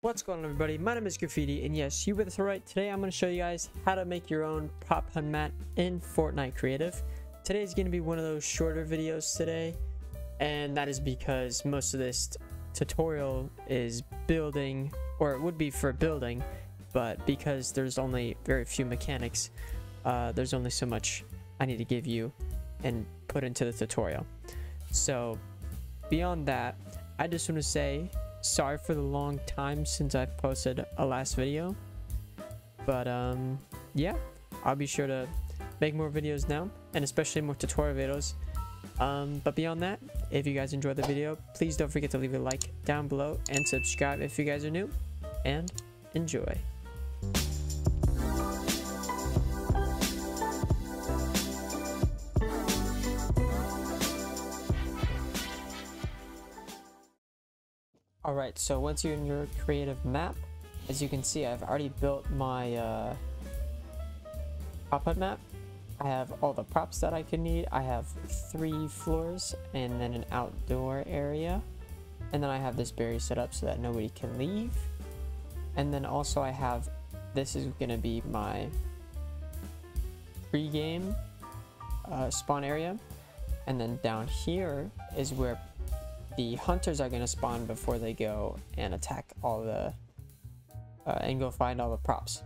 What's going on, everybody? My name is Graffiti, and yes, you were right. Today I'm going to show you guys how to make your own prop hunt map in Fortnite Creative. Today is going to be one of those shorter videos today, and that is because most of this tutorial is building, or it would be for building, but because there's only very few mechanics, there's only so much I need to give you and put into the tutorial. So beyond that, I just want to say sorry for the long time since I've posted a last video, but yeah, I'll be sure to make more videos now, and especially more tutorial videos. But beyond that, if you guys enjoyed the video, please don't forget to leave a like down below and subscribe if you guys are new, and enjoy. Alright, so once you're in your creative map, as you can see, I've already built my prop hunt map. I have all the props that I could need. I have 3 floors and then an outdoor area. And then I have this barrier set up so that nobody can leave. And then also I have, this is going to be my pre-game spawn area. And then down here is where the hunters are going to spawn before they go and attack all the and go find all the props.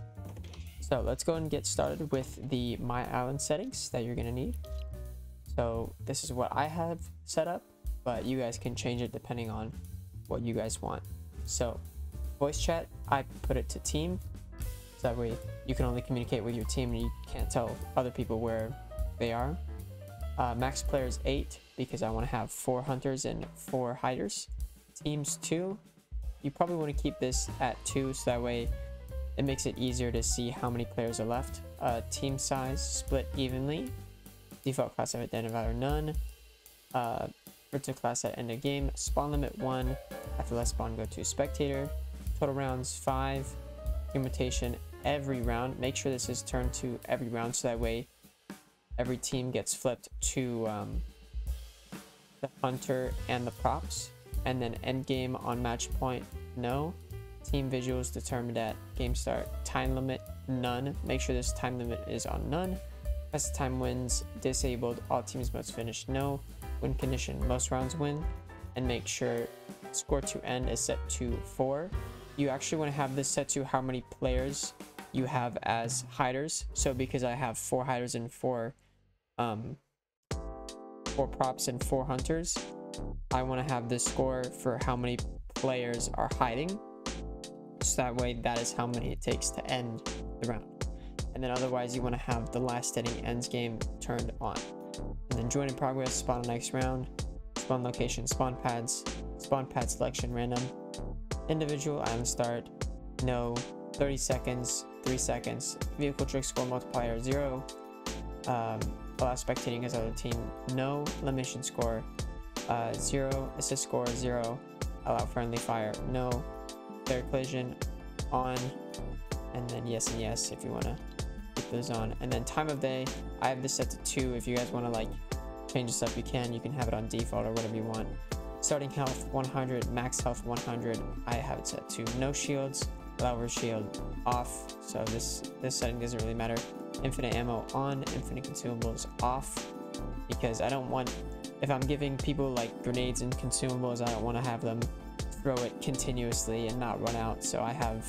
So let's go and get started with the My Island settings that you're going to need. So this is what I have set up, but you guys can change it depending on what you guys want. So voice chat, I put it to team, so that way you can only communicate with your team and you can't tell other people where they are. Max players 8 because I want to have 4 hunters and 4 hiders. Teams 2, you probably want to keep this at 2 so that way it makes it easier to see how many players are left. Team size split evenly. Default class of identifier none. Virtual class at end of game. Spawn limit 1. After last spawn go to spectator. Total rounds 5. Mutation every round. Make sure this is turned to every round so that way every team gets flipped to the hunter and the props. And then end game on match point, no. Team visuals determined at game start. Time limit, none. Make sure this time limit is on none. Best time wins disabled. All teams must finish, no. Win condition, most rounds win. And make sure score to end is set to 4. You actually want to have this set to how many players you have as hiders. So because I have 4 hiders and 4 props and 4 hunters, I want to have the score for how many players are hiding, so that way that is how many it takes to end the round. And then otherwise you want to have the last standing ends game turned on. And then join in progress, spawn next round, spawn location, spawn pad selection random, individual item start, no, 30 seconds, 3 seconds, vehicle trick score multiplier 0, allow spectating as other team, no. Elimination score 0, assist score 0, allow friendly fire, no. Player collision on, and then yes and yes if you want to keep those on. And then time of day, I have this set to 2. If you guys want to like change this up, you can have it on default or whatever you want. Starting health 100, max health 100, I have it set to no shields, allow over shield off, so this setting doesn't really matter. Infinite ammo on, infinite consumables off, because I don't want, if I'm giving people like grenades and consumables, I don't want to have them throw it continuously and not run out. So I have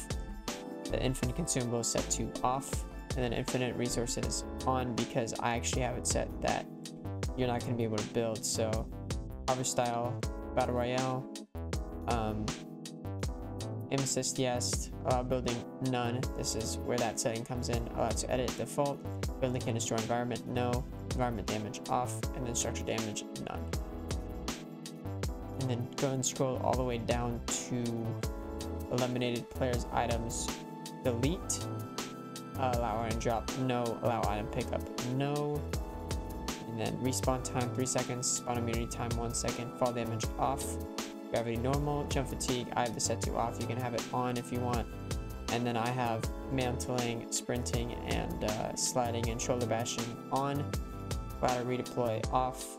the infinite consumables set to off, and then infinite resources on because I actually have it set that you're not going to be able to build. So harvest style, battle royale, aim assist yes, allow building none. This is where that setting comes in. Allow to edit default, building can destroy environment, no. Environment damage off, and then structure damage none. And then go and scroll all the way down to eliminated players items, delete, allow item drop, no. Allow item pickup, no. And then respawn time 3 seconds, spawn immunity time 1 second, fall damage off. Gravity normal, jump fatigue, I have this set to off. You can have it on if you want. And then I have mantling, sprinting, and sliding and shoulder bashing on. Ladder redeploy off.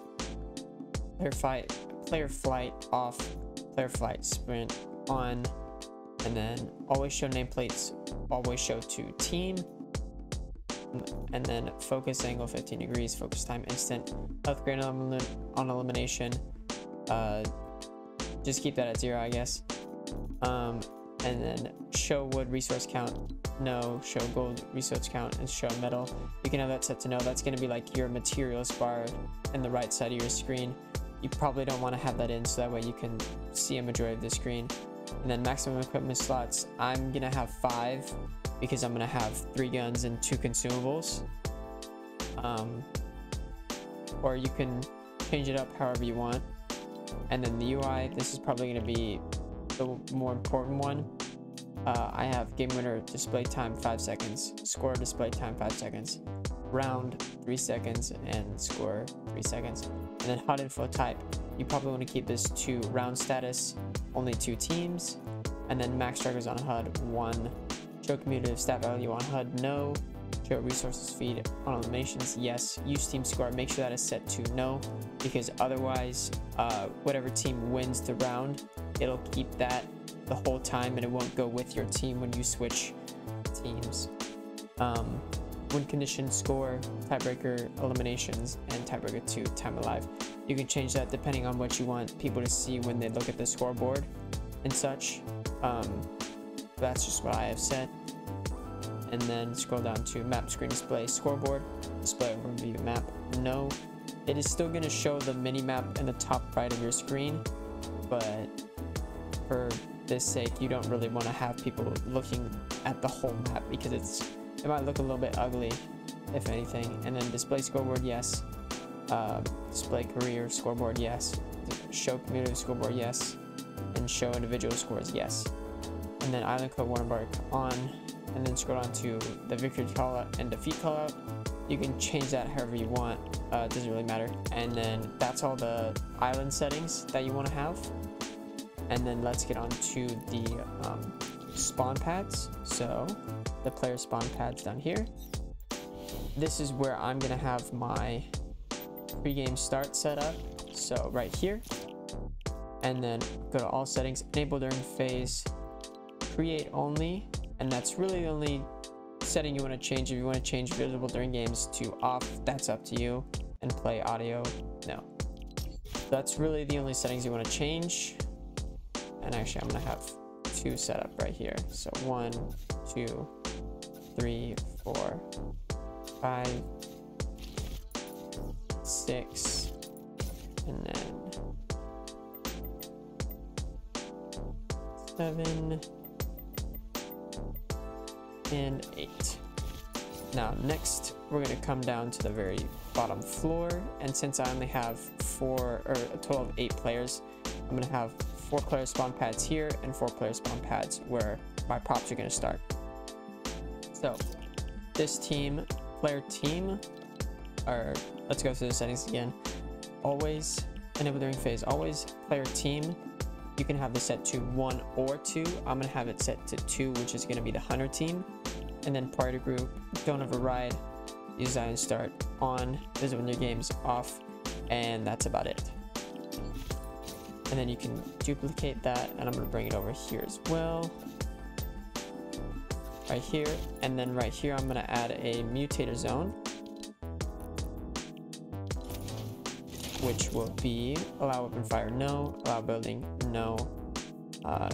Player flight off. Player flight sprint on. And then always show nameplates, always show to team, and then focus angle 15 degrees, focus time instant, health gradient on elimination. Just keep that at 0, I guess. And then show wood resource count, no, show gold resource count, and show metal. You can have that set to no. That's going to be like your materials bar in the right side of your screen. You probably don't want to have that in, so that way you can see a majority of the screen. And then maximum equipment slots, I'm gonna have 5 because I'm gonna have 3 guns and 2 consumables. Or you can change it up however you want. And then the UI, this is probably gonna be the more important one. I have game winner display time 5 seconds, score display time 5 seconds, round 3 seconds, and score 3 seconds. And then HUD info type, you probably want to keep this to round status, only 2 teams, and then max triggers on HUD 1, show cumulative stat value on HUD no, show resources feed on eliminations yes, use team score, make sure that is set to no, because otherwise whatever team wins the round, it'll keep that the whole time and it won't go with your team when you switch teams. Win condition, score, tiebreaker, eliminations, and tiebreaker 2, time alive. You can change that depending on what you want people to see when they look at the scoreboard and such. That's just what I have set. And then scroll down to map screen display, scoreboard, display overview map, no. It is still going to show the mini map in the top right of your screen, but for this sake, you don't really want to have people looking at the whole map because it might look a little bit ugly, if anything. And then display scoreboard, yes. Display career scoreboard, yes. Show cumulative scoreboard, yes. And show individual scores, yes. And then island code watermark on. And then scroll down to the victory callout and defeat callout. You can change that however you want. It doesn't really matter. And then that's all the island settings that you want to have. And then let's get on to the spawn pads. So the player spawn pads down here. This is where I'm gonna have my pregame start set up. So right here, and then go to all settings, enable during phase, create only, and that's really the only setting you want to change. If you want to change visible during games to off, that's up to you, and play audio, no. That's really the only settings you want to change. And actually I'm gonna have 2 set up right here. So 1, 2, 3, 4, 5, 6, and then 7 and 8. Now next we're going to come down to the very bottom floor, and since I only have 4 or a total of 8 players, I'm going to have 4 player spawn pads here and 4 player spawn pads where my props are going to start. So this team, player team, or let's go through the settings again. Always enable during phase, always player team. You can have this set to 1 or 2. I'm gonna have it set to 2, which is gonna be the hunter team. And then party group, don't override, use island start on, visible in your games off, and that's about it. And then you can duplicate that, and I'm gonna bring it over here as well. Right here, and then right here I'm gonna add a mutator zone, which will be allow open fire, no, allow building, no,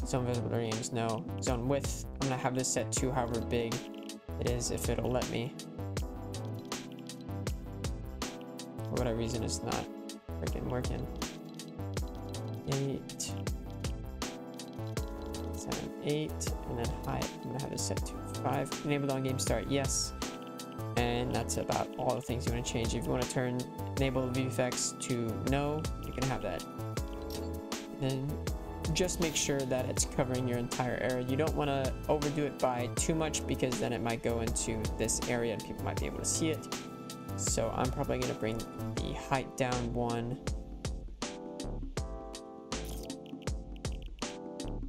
zone visible during games, no, zone width, I'm gonna have this set to however big it is, if it'll let me. For whatever reason, it's not freaking working. 8, 7, 8, and then height, I'm gonna have this set to 5. Enable on game start, yes. And that's about all the things you want to change. If you want to turn enable view effects to no, you can have that. And just make sure that it's covering your entire area. You don't want to overdo it by too much, because then it might go into this area and people might be able to see it. So I'm probably going to bring the height down 1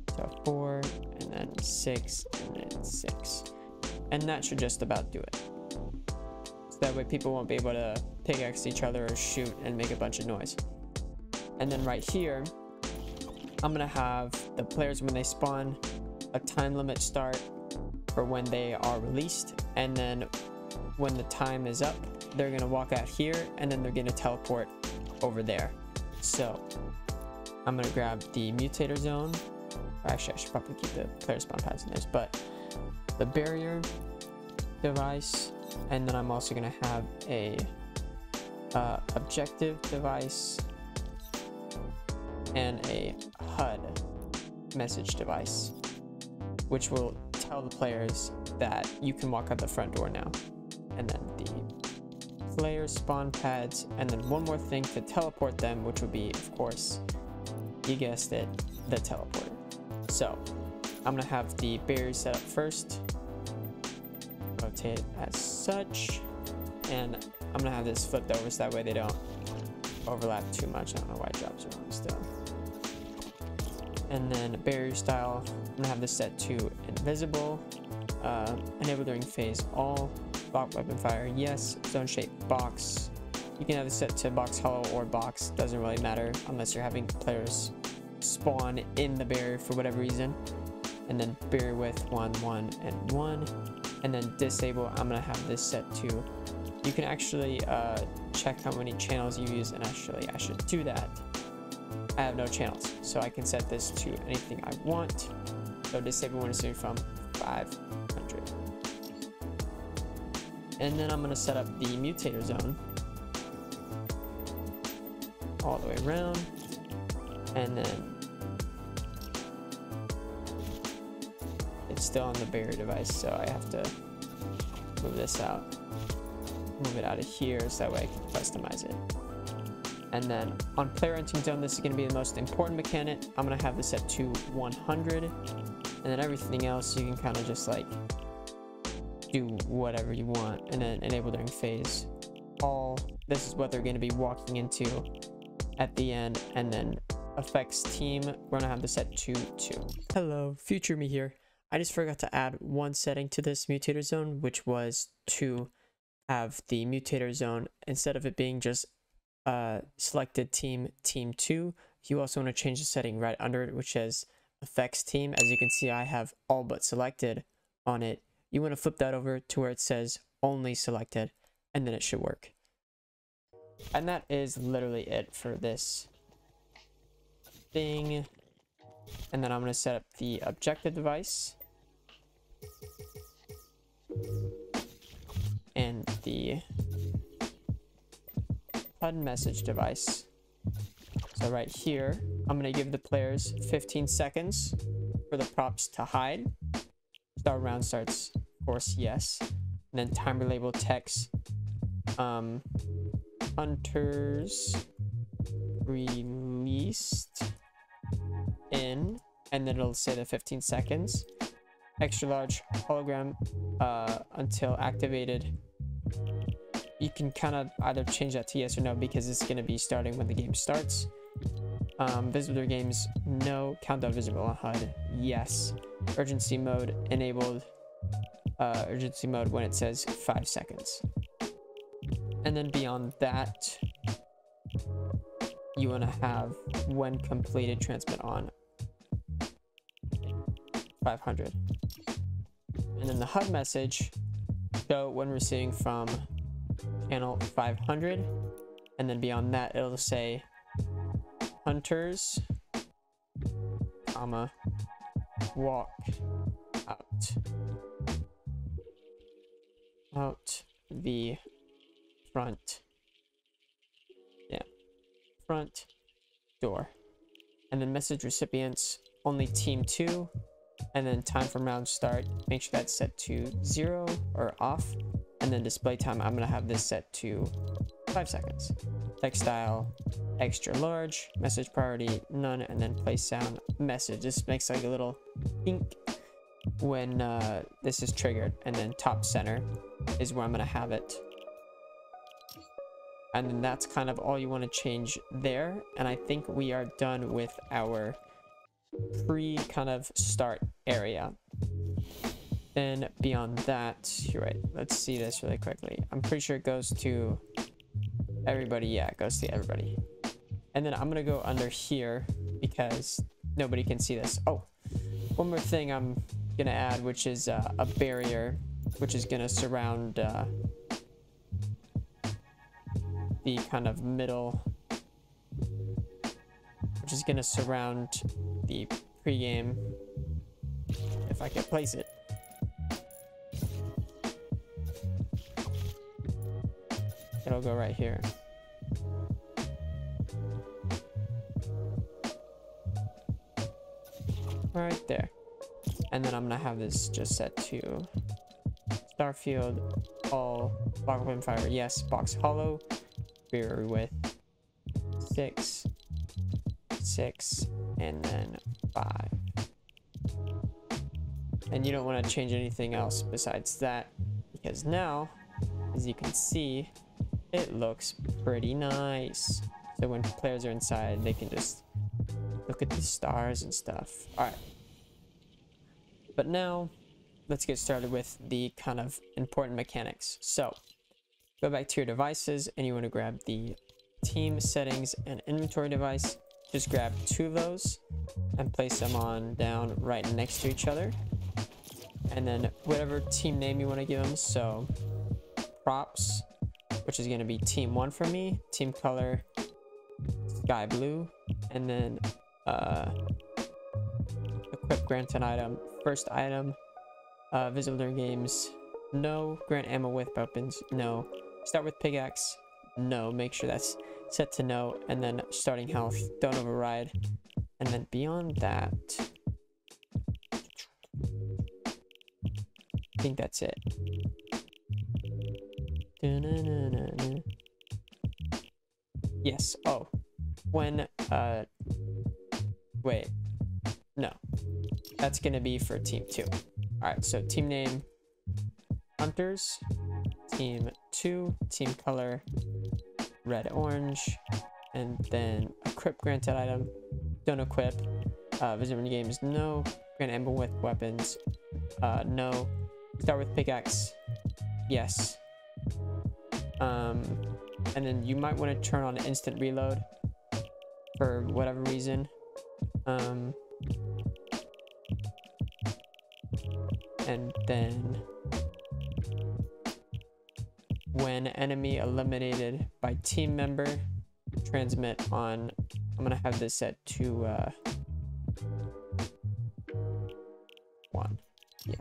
to 4, and then 6, and then 6. And that should just about do it. That way people won't be able to pickaxe each other or shoot and make a bunch of noise. And then right here, I'm gonna have the players when they spawn a time limit start for when they are released, and then when the time is up, they're gonna walk out here, and then they're gonna teleport over there. So I'm gonna grab the mutator zone. Actually, I should probably keep the player spawn pads in this, but the barrier device, and then I'm also gonna have a objective device and a HUD message device, which will tell the players that you can walk out the front door now. And then the player spawn pads, and then one more thing to teleport them, which would be, of course, you guessed it, the teleporter. So I'm gonna have the barrier set up first, rotate as such, and I'm gonna have this flipped over so that way they don't overlap too much. I don't know why it drops around still. And then barrier style, I'm gonna have this set to invisible, enable during phase all, block weapon fire yes, zone shape box. You can have this set to box hollow or box, doesn't really matter unless you're having players spawn in the barrier for whatever reason. And then barrier width 1, 1, and 1. And then disable, I'm gonna have this set to, you can actually check how many channels you use, and actually I should do that. I have no channels, so I can set this to anything I want. So disable when it's from 500. And then I'm gonna set up the mutator zone all the way around, and then it's still on the barrier device, so I have to move this out, move it out of here, so that way I can customize it. And then on player entering zone, this is going to be the most important mechanic. I'm going to have this set to 100, and then everything else you can kind of just like do whatever you want. And then enable during phase all, this is what they're going to be walking into at the end. And then effects team, we're going to have this set to 2. Hello, future me here. I just forgot to add one setting to this mutator zone, which was to have the mutator zone, instead of it being just selected team 2, you also want to change the setting right under it, which says effects team. As you can see, I have all but selected on it. You want to flip that over to where it says only selected, and then it should work. And that is literally it for this thing. And then I'm going to set up the objective device and the HUD message device. So right here, I'm going to give the players 15 seconds for the props to hide. Start round starts, of course, yes. And then timer label text, hunters released in, and then it'll say the 15 seconds. Extra large hologram until activated. You can kind of either change that to yes or no, because it's going to be starting when the game starts. Visitor games, no. Countdown visible on HUD, yes. Urgency mode enabled. Urgency mode when it says 5 seconds. And then beyond that, you want to have when completed transmit on 500. And then the HUD message, show when receiving from channel 500. And then beyond that, it'll say hunters, comma, walk out the front, front door. And then message recipients, only team 2. And then time from round start, make sure that's set to 0 or off. And then display time, I'm gonna have this set to 5 seconds. Text style, extra large. Message priority, none. And then play sound message. This makes like a little ink when this is triggered. And then top center is where I'm gonna have it. And then that's kind of all you want to change there. And I think we are done with our kind of start area. Then beyond that, you're right, let's see this really quickly. I'm pretty sure it goes to everybody. Yeah, it goes to everybody. And then I'm gonna go under here because nobody can see this. Oh, one more thing I'm gonna add, which is a barrier, which is gonna surround the kind of middle, which is gonna surround the pregame, if I can place it. It'll go right here. Right there. And then I'm gonna have this just set to Starfield, all block open fire, yes, box hollow, barrier width 6, 6, and then 5. And you don't want to change anything else besides that, because now, as you can see, it looks pretty nice. So when players are inside, they can just look at the stars and stuff. All right. But now, let's get started with the kind of important mechanics. So, go back to your devices, and you want to grab the team settings and inventory device. Just grab 2 of those and place them on down right next to each other. And then whatever team name you want to give them. So, props, which is going to be team 1 for me, team color sky blue, and then equip granted item, first item, visible during games, no, grant ammo with weapons, no, start with pickaxe, no, make sure that's set to no, and then starting health, don't override. And then beyond that, I think that's it. Yes. Oh, when wait, no, that's gonna be for team 2. All right, so team name hunters, team 2, team color red orange, and then equip granted item, don't equip, visitor in games, no, grant ammo with weapons, no, start with pickaxe, yes. And then you might want to turn on instant reload for whatever reason. And then when enemy eliminated by team member, transmit on, I'm gonna have this set to 1. Yeah,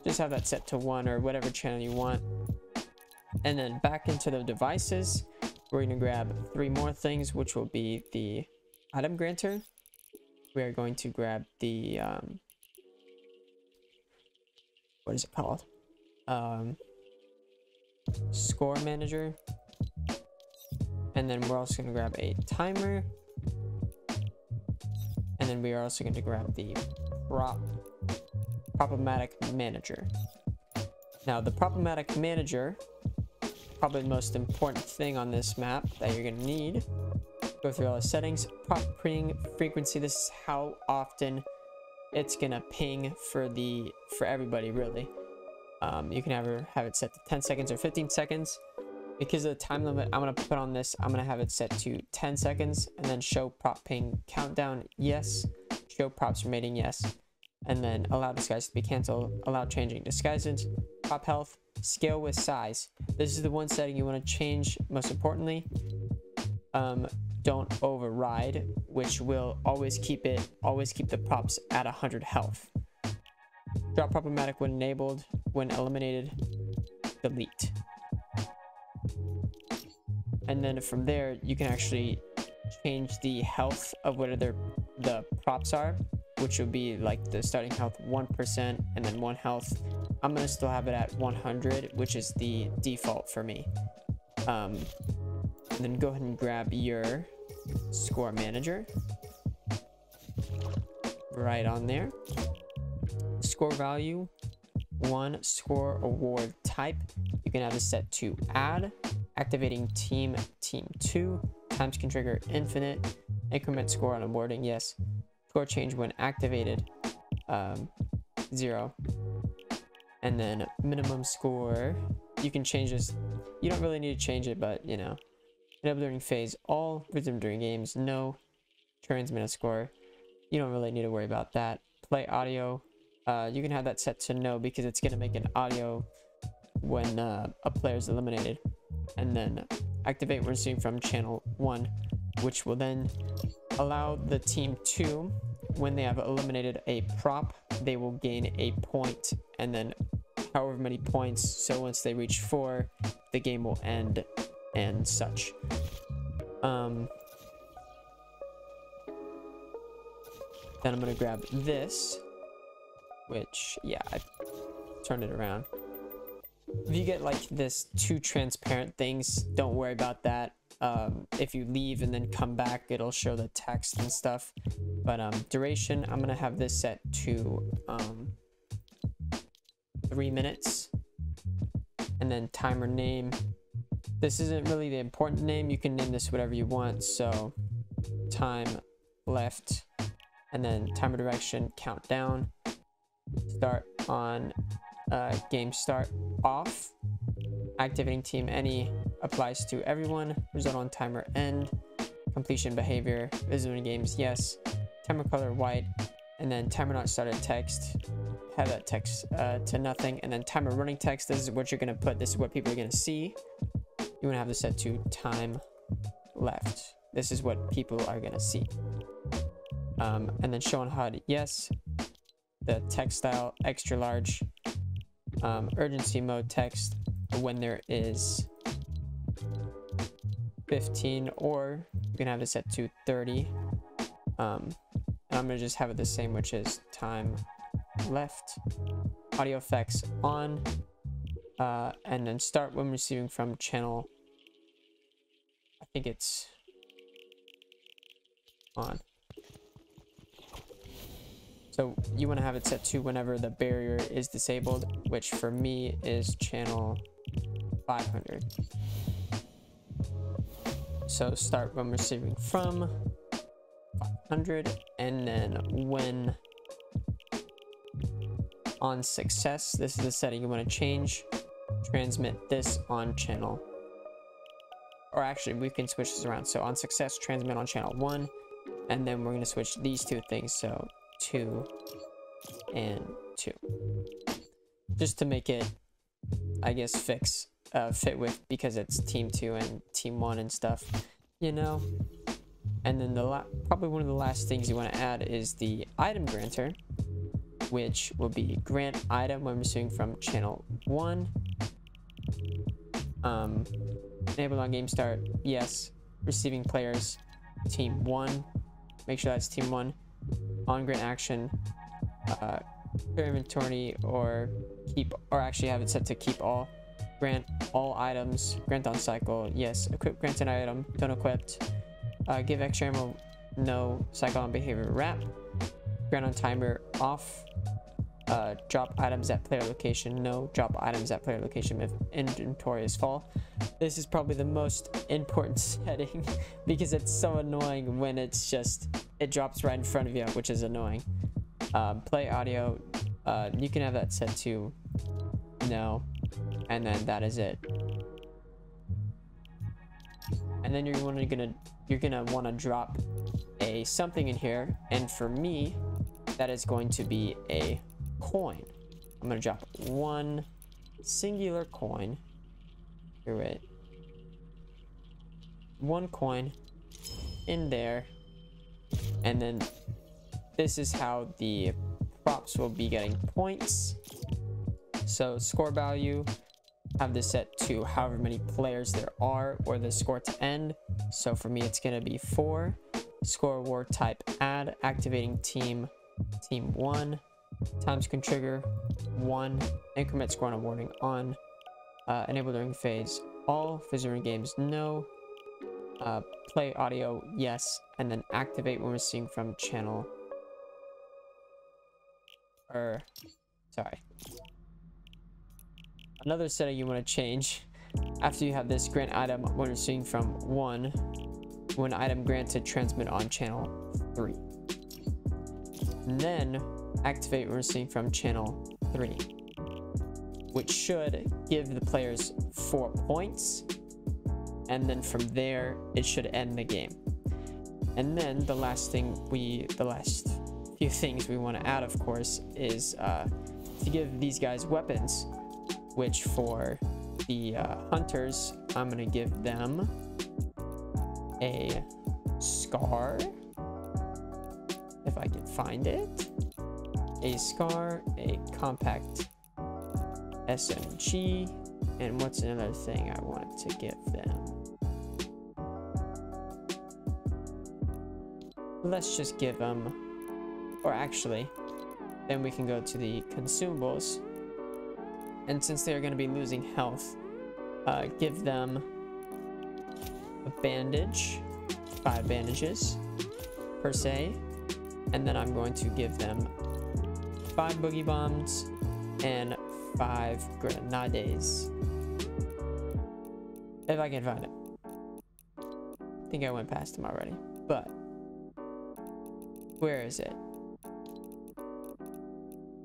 just have that set to 1 or whatever channel you want. And then back into the devices, we're going to grab 3 more things, which will be the item granter. We are going to grab the what is it called, score manager, and then we're also going to grab a timer, and then we are also going to grab the problematic manager. Now the problematic manager, probably the most important thing on this map that you're going to need. Go through all the settings. Prop ping frequency, this is how often it's gonna ping for everybody, really. You can either have it set to 10 seconds or 15 seconds. Because of the time limit I'm gonna put on this, I'm gonna have it set to 10 seconds, and then show prop ping countdown, yes. Show props remaining, yes. And then allow disguise to be canceled, allow changing disguises, prop health, scale with size. This is the one setting you want to change most importantly. Don't override, which will always keep the props at 100 health. Drop problematic when enabled, when eliminated, delete. And then from there you can actually change the health of whatever the props are, which will be like the starting health 1% and then 1 health. I'm gonna still have it at 100, which is the default for me. And then go ahead and grab your score manager right on there. Score value 1, score award type, you can have this set to add, activating team 2, times can trigger infinite, increment score on awarding, yes. Score change when activated, 0. And then minimum score, you can change this, you don't really need to change it, but you know. Enable during phase, all, resume during games, no. Transmit a score, you don't really need to worry about that. play audio, you can have that set to no because it's going to make an audio when a player is eliminated. And then activate when receiving from channel 1, which will then allow the team 2, when they have eliminated a prop, they will gain a point, and then however many points, so once they reach 4, the game will end and such. Then I'm gonna grab this, which, yeah, I turned it around. If you get like this two transparent things, don't worry about that. If you leave and then come back, it'll show the text and stuff. But duration, I'm gonna have this set to 3 minutes. And then timer name, this isn't really the important name, you can name this whatever you want. So time left, and then timer direction, countdown, start on game start off, activating team any applies to everyone, result on timer end, completion behavior, visiting games yes, timer color white, and then timer not started text, have that text to nothing, and then timer running text, this is what you're going to put, this is what people are going to see. You want to have this set to time left, this is what people are going to see. And then show on HUD yes, the text style extra large, urgency mode text when there is 15, or you can have this set to 30. And I'm gonna just have it the same, which is time left, audio effects on, and then start when receiving from channel, I think it's on. So you want to have it set to whenever the barrier is disabled, which for me is channel 500. So start when receiving from 500, and then when on success, this is the setting you want to change, transmit this on channel, or actually we can switch this around. So on success, transmit on channel 1, and then we're going to switch these two things, so 2 and 2, just to make it, I guess, fit with, because it's team 2 and team 1 and stuff, you know. And then probably one of the last things you want to add is the item granter, which will be grant item when receiving from channel 1, enabled on game start yes, receiving players team 1, make sure that's team 1, on grant action, clear inventory, or keep, or actually have it set to keep all, grant all items, grant on cycle yes, equip granted item, don't equipped, give extra ammo no, cycle on behavior wrap, grant on timer off, drop items at player location no, drop items at player location if inventory is full. This is probably the most important setting because it's so annoying when it's just, it drops right in front of you, which is annoying. Play audio, you can have that set to no, and then that is it. And then you're gonna want to drop a something in here, and for me that is going to be a coin. I'm gonna drop one singular coin. Here, wait. One coin in there, and then this is how the props will be getting points. So score value, have this set to however many players there are, or the score to end. So for me it's gonna be 4. Score award type add, activating team 1, times can trigger 1, increment score on awarding on, enable during phase all, visitor games no, play audio yes, and then activate when receiving from channel, or sorry, another setting you want to change after you have this, grant item when receiving from 1, when item granted transmit on channel 3, and then activate when receiving from channel 3, which should give the players 4 points, and then from there it should end the game. And then the last few things we want to add, of course, is to give these guys weapons, which for the hunters, I'm going to give them a scar, if I can find it, a scar, a compact SMG, and what's another thing I wanted to give them? Let's just give them, or actually, then we can go to the consumables, and since they're going to be losing health, give them a bandage, 5 bandages per se, and then I'm going to give them 5 boogie bombs and 5 grenades, if I can find it. I think I went past them already, but where is it?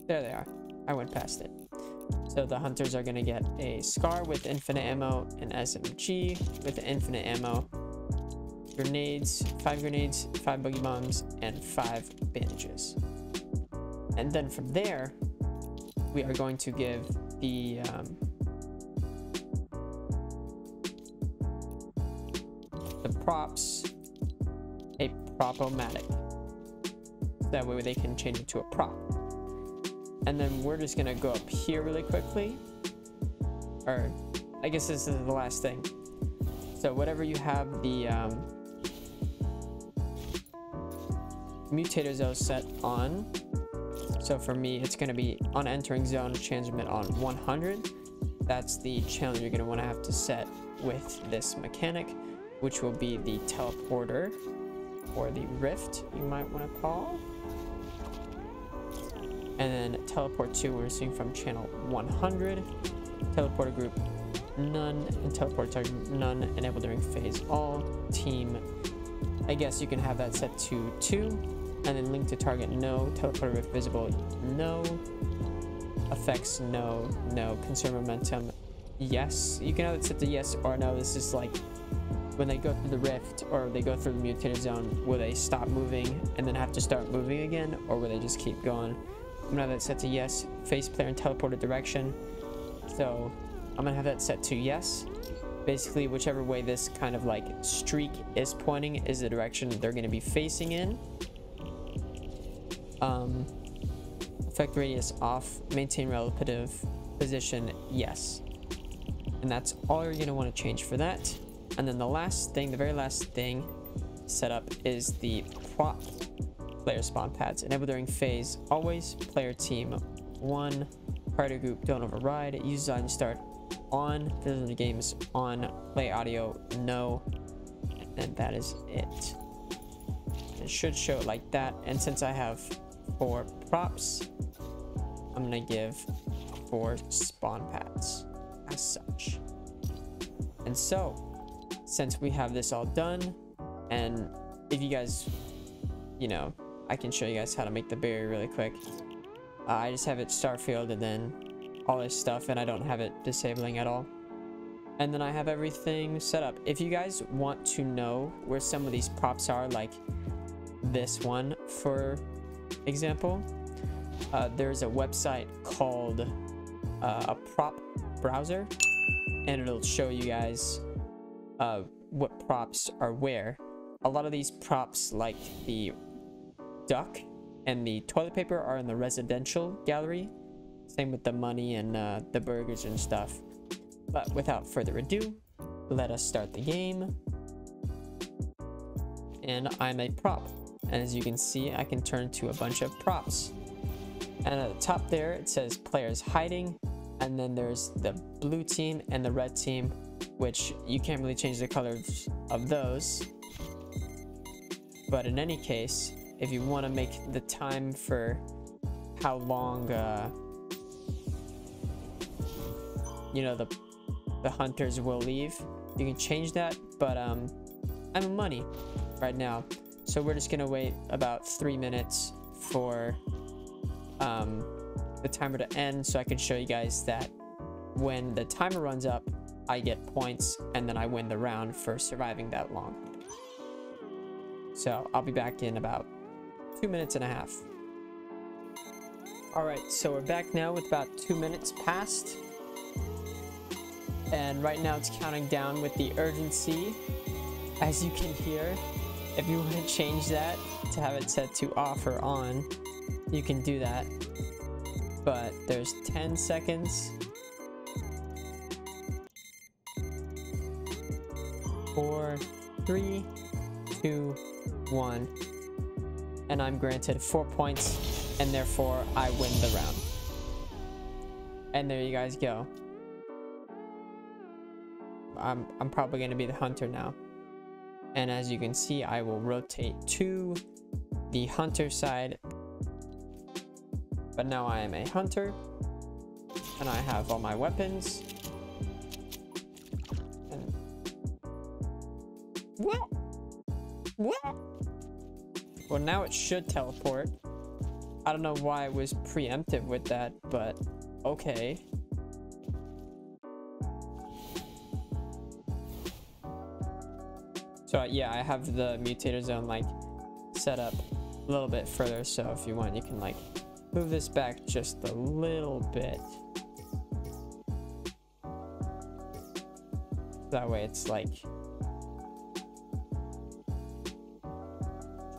There they are. I went past it. So the hunters are going to get a scar with infinite ammo, an SMG with infinite ammo, grenades, 5 boogie bombs, and 5 bandages. And then from there, we are going to give the props a prop-o-matic. That way they can change it to a prop. And then we're just gonna go up here really quickly, or I guess this is the last thing. So whatever you have the mutator zone set on, so for me it's gonna be on entering zone transmit on 100. That's the channel you're gonna want to have to set with this mechanic, which will be the teleporter, or the rift you might want to call. And then teleport 2 we're seeing from channel 100, teleporter group none, and teleport target none, enable during phase all, team, I guess you can have that set to 2, and then link to target no, teleporter rift visible no, effects no, conserve momentum yes. You can have it set to yes or no. This is like when they go through the rift or they go through the mutated zone, will they stop moving and then have to start moving again, or will they just keep going? I'm gonna have that set to yes. Face player and teleported direction, so I'm gonna have that set to yes. Basically whichever way this kind of like streak is pointing is the direction they're going to be facing in. Effect radius off, maintain relative position yes, and that's all you're going to want to change for that. And then the last thing, the very last thing set up is the prop player spawn pads. Enable during phase always, player team 1, party group don't override, use design start on, visitor games on, play audio no, and that is it. It should show it like that. And since I have 4 props, I'm gonna give 4 spawn pads as such. And so since we have this all done, and if you guys, you know, I can show you guys how to make the barrier really quick. I just have it starfield and then all this stuff, and I don't have it disabling at all. And then I have everything set up. If you guys want to know where some of these props are, like this one for example, there's a website called a prop browser, and it'll show you guys what props are where. A lot of these props, like the duck and the toilet paper, are in the residential gallery. Same with the money and the burgers and stuff. But without further ado, let us start the game. And I'm a prop. And as you can see, I can turn to a bunch of props. And at the top there, it says players hiding. And then there's the blue team and the red team, which you can't really change the colors of those. But in any case, if you want to make the time for how long you know, the hunters will leave, you can change that. But I'm in money right now, so we're just gonna wait about 3 minutes for the timer to end, so I can show you guys that when the timer runs up, I get points, and then I win the round for surviving that long. So I'll be back in about 2.5 minutes. Alright, so we're back now with about 2 minutes past. And right now it's counting down with the urgency. As you can hear, if you want to change that to have it set to off or on, you can do that. But there's 10 seconds. 4, 3, 2, 1. And I'm granted 4 points, and therefore I win the round. And there you guys go. I'm probably going to be the hunter now. And as you can see, I will rotate to the hunter side. But now I am a hunter. And I have all my weapons. And what? What? Well, now it should teleport. I don't know why I was preemptive with that, but okay. So yeah, I have the mutator zone like set up a little bit further, so if you want you can like move this back just a little bit. That way it's like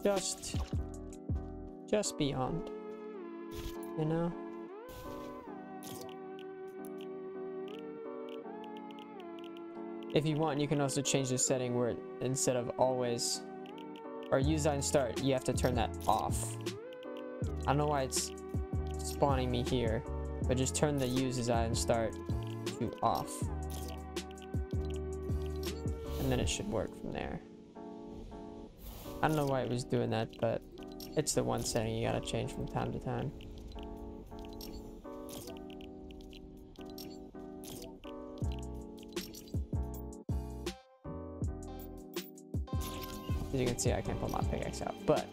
just beyond, you know? If you want, you can also change the setting where instead of always or use that and start, you have to turn that off. I don't know why it's spawning me here, but just turn the use as I and start to off. And then it should work from there. I don't know why it was doing that, but it's the one setting you gotta change from time to time. As you can see, I can't pull my pickaxe out, but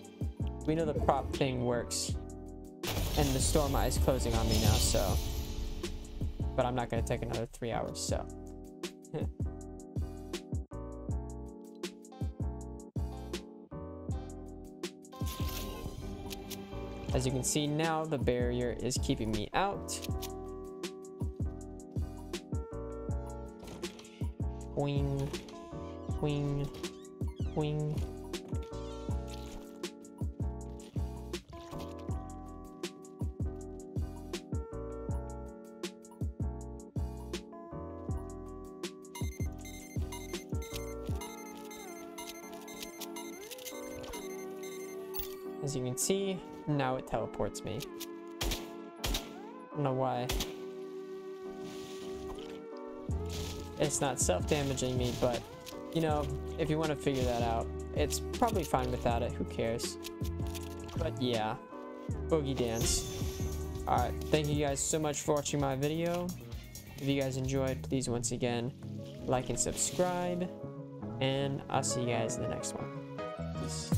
we know the prop thing works. And the storm eye is closing on me now, so. But I'm not gonna take another 3 hours, so. As you can see now, the barrier is keeping me out. Wing, wing, wing. As you can see, now it teleports me. I don't know why. It's not self-damaging me, but you know, if you want to figure that out, it's probably fine without it. Who cares? But yeah, boogie dance. Alright, thank you guys so much for watching my video. If you guys enjoyed, please once again like and subscribe, and I'll see you guys in the next one. Peace.